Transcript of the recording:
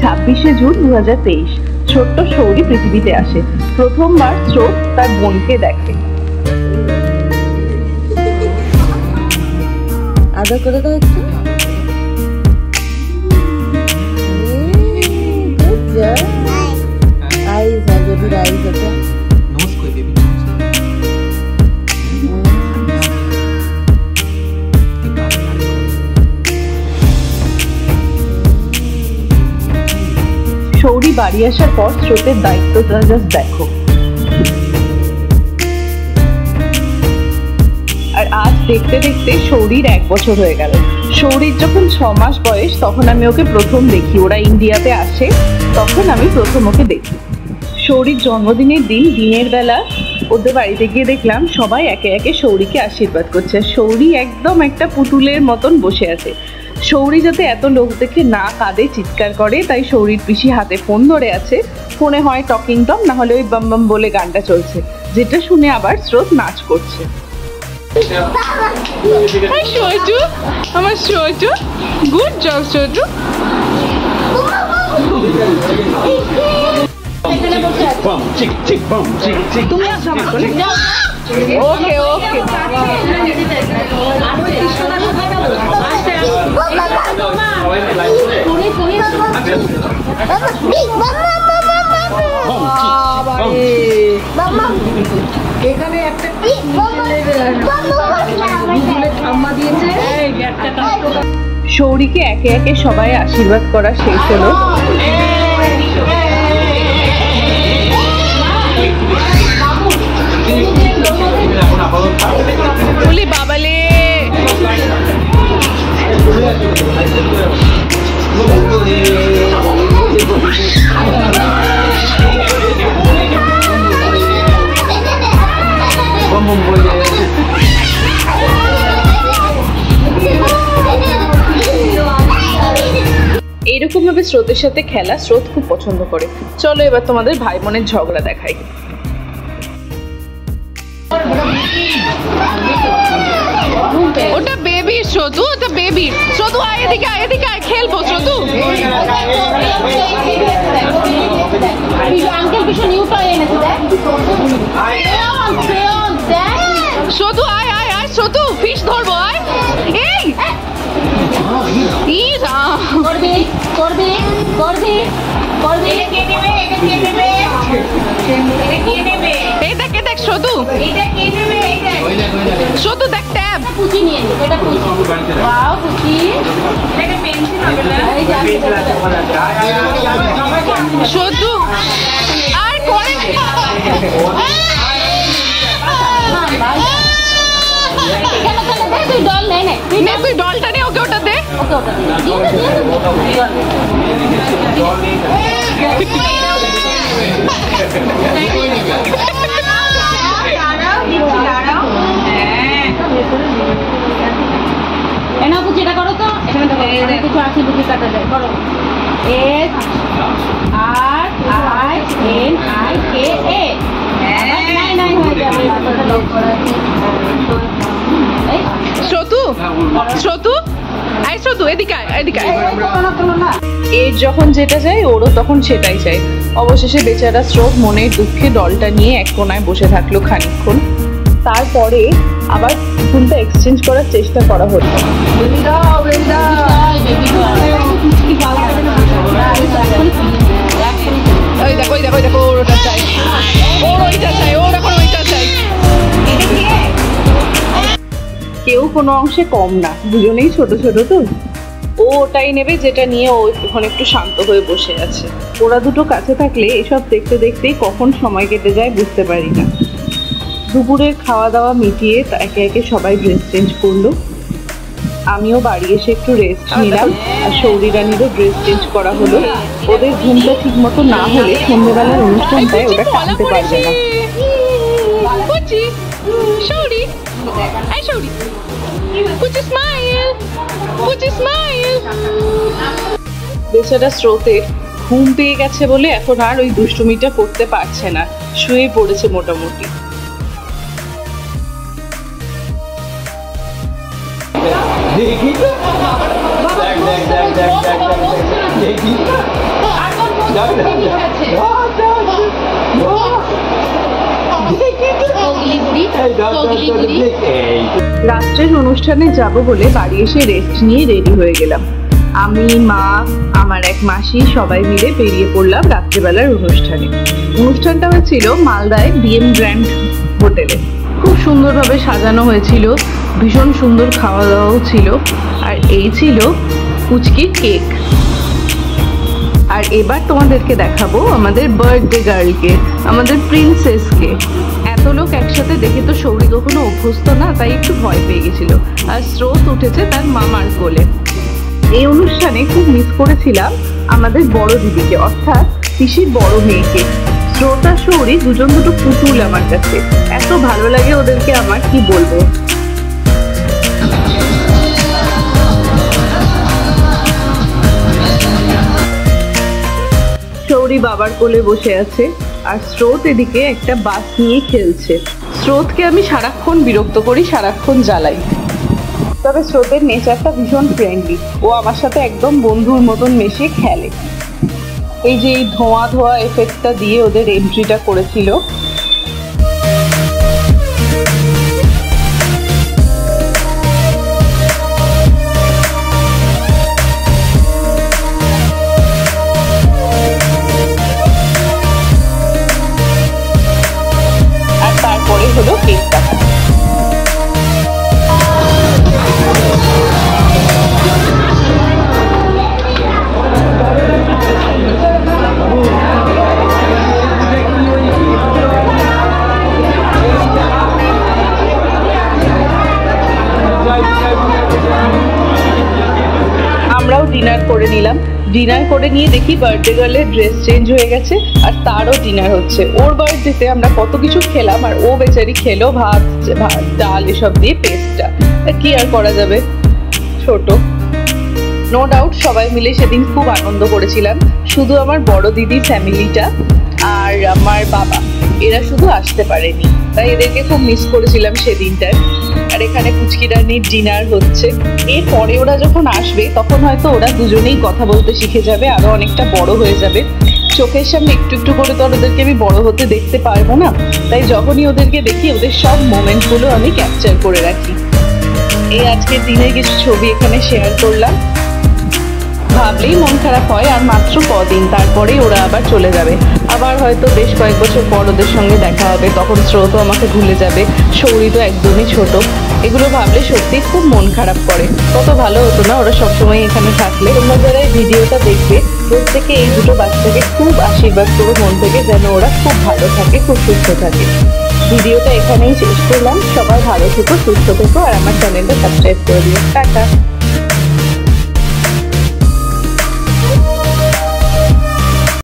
26শে June 2023 ছোট্ট শৌরি পৃথিবীতে আসে। প্রথমবার স্রোত তার বোনকে দেখে। আদর করে দাও একটু। আইস আর বেবির আইস এটা নোজ কই বেবি শৌরি বাড়ি আসার পর স্রোতের দায়িত্বটা জাস্ট দেখো। আর আজ দেখতে দেখতে শৌরির 1 বছর হয়ে গেল। শৌরির যখন 6 মাস বয়স তখন আমি ওকে প্রথম দেখি। ওরা ইন্ডিয়াতে আসে, তখন আমি প্রথম ওকে দেখি। শৌরির জন্মদিনের দিন দিনের বেলা ওদের বাড়িতে গিয়ে দেখলাম সবাই একে একে শৌরিকে আশীর্বাদ করছে। শৌরি একদম একটা পুতুলের মতন বসে আছে। শৌরি যাতে এত লোক দেখে না কাঁদে, চিৎকার করে, তাই শৌরির পিসি হাতে ফোন ধরে আছে। ফোনে হয় টকিং টম, না হলে ওই বাম বাম বলে গানটা চলছে, যেটা শুনে আবার স্রোত নাচ করছে। সোজু, আমার সোজু, গুড জব সোজু। ওকে ওকে এখানে একটা দিয়েছে। শৌরিকে একে একে সবাই আশীর্বাদ করা শেষ হলো। বলি বাবালে এইরকম ভাবে স্রোতের সাথে খেলা স্রোত খুব পছন্দ করে। চলো এবার তোমাদের ভাই বোনের ঝগড়া দেখাই। ওটা বেবি সোজু, ওটা বেবি সোজু। আয় এদিকে, আয় এদিকে, আয় খেলবো সোজু। আঙ্কেল কিছু নিউ টয় এনেছে দেখ। সোজু আয় আয় আয় সোজু, ফিশ ধরবো আয়। এই ইরা করবি করবি করবি করবি। এটা কে নেবে? এটা কে নেবে? এটা কে নেবে? এই দেখ, এই দেখ সোজু, এটা কে নেবে? এইটা সোজু দেখ ট্যাব। পুচি নিয়ে নি। এটা পুচি। ওয়াও পুচি। এটা পেন্সিল হবে না? এই যে সোজু আর করে তুই ডল নে নে। তুই ডলটা নে, ওকে ওটা দে। ওকে ওটা এনা পুচিটা করো তো। এখানে দেখো কিছু আছে, পুচি কাটা যায়। করো S R I N I K A। নাই নাই হয়ে যাবে। সোতু সোতু আয়, সোতু এদিকে আয়, এদিকে আয়। এর যখন যেটা চাই ওরও তখন সেটাই চাই। অবশেষে বেচারা স্রোত মনের দুঃখে দলটা নিয়ে এক কোনায় বসে থাকলো খানিকক্ষণ। তারপরে আবার পুতুলটা এক্সচেঞ্জ করার চেষ্টা করা হলো। ওই দেখো, ওই দেখো, ওই দেখো, ওর ওটা চাই, ওর ওইটা চাই, ওর এখন ওইটা চাই। কেউ কোনো অংশে কম না, দুজনেই ছোট ছোট তো। ও ওটাই নেবে যেটা নিয়ে ও এখন একটু শান্ত হয়ে বসে আছে। ওরা দুটো কাছে থাকলে এসব দেখতে দেখতেই কখন সময় কেটে যায় বুঝতে পারি না। দুপুরের খাওয়া দাওয়া মিটিয়ে একে একে সবাই ড্রেস চেঞ্জ করলো। আমিও বাড়ি এসে একটু রেস্ট নিলাম। আর শৌরি রানীরও ড্রেস চেঞ্জ করা হলো। ওদের ঘুমটা ঠিক মতো না হলে সন্ধ্যেবেলার অনুষ্ঠানটায় ওটা টানতে পারবে না। শৌরি আয়, শৌরি পুচি স্মাইল, পুচি স্মাইল। বেচারা স্রোতের ঘুম পেয়ে গেছে বলে এখন আর ওই দুষ্টুমিটা করতে পারছে না, শুয়ে পড়েছে মোটামুটি। রাত্রের অনুষ্ঠানে যাব বলে বাড়ি এসে রেস্ট নিয়ে রেডি হয়ে গেলাম। আমি, মা, আমার এক মাসি সবাই মিলে বেরিয়ে পড়লাম রাত্রেবেলার অনুষ্ঠানে। অনুষ্ঠানটা হয়েছিল মালদায় বিএম গ্র্যান্ড হোটেলে। খুব সুন্দরভাবে সাজানো হয়েছিল, ভীষণ সুন্দর খাওয়া দাওয়াও ছিল। আর এই ছিল পুচকির কেক। আর এবার তোমাদেরকে দেখাবো আমাদের বার্থডে গার্লকে, আমাদের প্রিন্সেসকে। এত লোক একসাথে দেখে তো সৌরি কখনো অভ্যস্ত না, তাই একটু ভয় পেয়ে গেছিল। আর স্রোত উঠেছে তার মামার কোলে। এই অনুষ্ঠানে খুব মিস করেছিলাম আমাদের বড় দিদিকে, অর্থাৎ পিসির বড় মেয়েকে। স্রোত আর সৌরি দুজন দুটো পুতুল আমার কাছে, এত ভালো লাগে ওদেরকে আমার, কি বলবো। সৌরি বাবার কোলে বসে আছে আর স্রোত এদিকে একটা বাস নিয়ে খেলছে। স্রোতকে আমি সারাক্ষণ বিরক্ত করি, সারাক্ষণ জ্বালাই। তবে স্রোতের নেচারটা ভীষণ ফ্রেন্ডলি, ও আমার সাথে একদম বন্ধুর মতন মেশে খেলে। এই যে এই ধোঁয়া ধোঁয়া এফেক্টটা দিয়ে ওদের এন্ট্রিটা করেছিল। আর তারপরে হলো কেক কাটা। আমরাও ডিনার করে নিলাম। ডিনার করে নিয়ে দেখি বার্থডে গার্লের ড্রেস চেঞ্জ হয়ে গেছে আর তারও ডিনার হচ্ছে। ওর বার্থডেতে আমরা কত কিছু খেলাম আর ও বেচারি খেলো ভাত ডাল এসব দিয়ে পেস্টটা। কি আর করা যাবে, ছোট। নো ডাউট সবাই মিলে সেদিন খুব আনন্দ করেছিলাম। শুধু আমার বড় দিদির ফ্যামিলিটা আর আমার বাবা, এরা শুধু আসতে পারেনি, তাই এদেরকে খুব মিস করেছিলাম সেদিনটায়। আর এখানে পুচকিরানির ডিনার হচ্ছে। এরপরে ওরা যখন আসবে তখন হয়তো ওরা দুজনেই কথা বলতে শিখে যাবে, আরো অনেকটা বড় হয়ে যাবে। চোখের সামনে একটু একটু করে তো ওদেরকে আমি বড় হতে দেখতে পারবো না, তাই যখনই ওদেরকে দেখি ওদের সব মোমেন্টগুলো আমি ক্যাপচার করে রাখি। এই আজকের দিনের কিছু ছবি এখানে শেয়ার করলাম। ভাবলেই মন খারাপ হয়, আর মাত্র কদিন, তারপরেই ওরা আবার চলে যাবে। আবার হয়তো বেশ কয়েক বছর পর ওদের সঙ্গে দেখা হবে, তখন স্রোতও আমাকে ভুলে যাবে, সৌরি তো একদমই ছোট। এগুলো ভাবলে সত্যি খুব মন খারাপ করে। কত ভালো হতো না ওরা সবসময় এখানে থাকলে। তোমরা যারা এই ভিডিওটা দেখবে প্রত্যেকে এই দুটো বাচ্চাকে খুব আশীর্বাদ করো মন থেকে, যেন ওরা খুব ভালো থাকে, খুব সুস্থ থাকে। ভিডিওটা এখানেই শেষ করলাম। সবাই ভালো থেকো, সুস্থ থেকো, আর আমার চ্যানেলটা সাবস্ক্রাইব করে দিও। টাটা।